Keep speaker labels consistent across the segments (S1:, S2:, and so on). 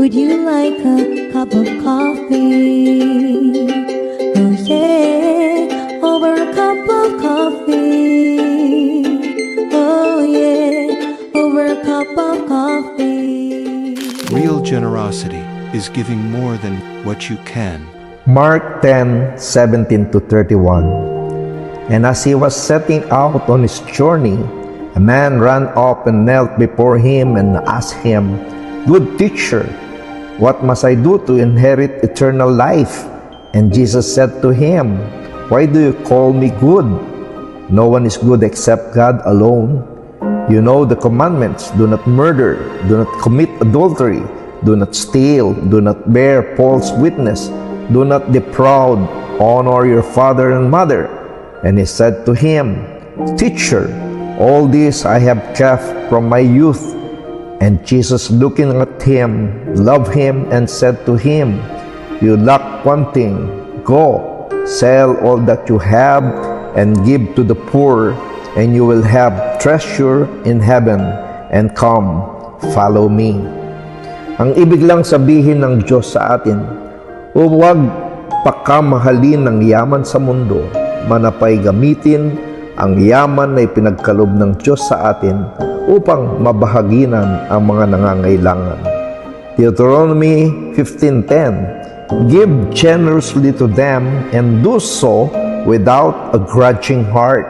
S1: Would you like a cup of coffee? Oh yeah, over a cup of coffee. Oh yeah, over a cup of coffee.
S2: Real generosity is giving more than what you can.
S3: Mark 10:17-31. And as he was setting out on his journey, a man ran up and knelt before him and asked him, "Good teacher, what must I do to inherit eternal life?" And Jesus said to him, "Why do you call me good? No one is good except God alone. You know the commandments: do not murder, do not commit adultery, do not steal, do not bear false witness, do not defraud, honor your father and mother." And he said to him, "Teacher, all this I have kept from my youth." And Jesus, looking at him, loved him and said to him, "You lack one thing. Go, sell all that you have and give to the poor, and you will have treasure in heaven, and come, follow me." Ang ibig lang sabihin ng Diyos sa atin, huwag pakamahalin ng yaman sa mundo, manapay gamitin ang yaman na ipinagkaloob ng Diyos sa atin upang mabahaginan ang mga nangangailangan. Deuteronomy 15:10, "Give generously to them and do so without a grudging heart.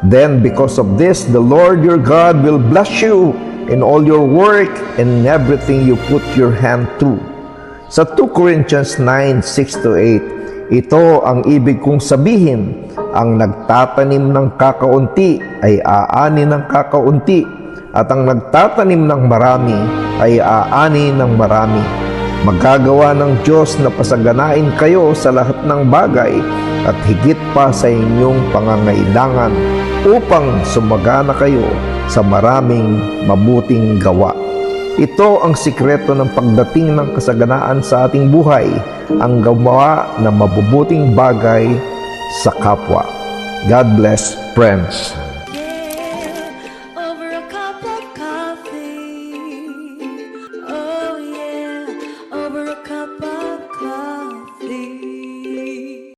S3: Then because of this, the Lord your God will bless you in all your work and in everything you put your hand to." Sa 2 Corinthians 9:6-8, ito ang ibig kong sabihin, ang nagtatanim ng kakaunti ay aani ng kakaunti, at ang nagtatanim ng marami ay aani ng marami. Magagawa ng Diyos na pasaganain kayo sa lahat ng bagay at higit pa sa inyong pangangailangan upang sumagana kayo sa maraming mabuting gawa. Ito ang sikreto ng pagdating ng kasaganaan sa ating buhay, ang gumawa ng mabubuting bagay sa kapwa. God bless, friends.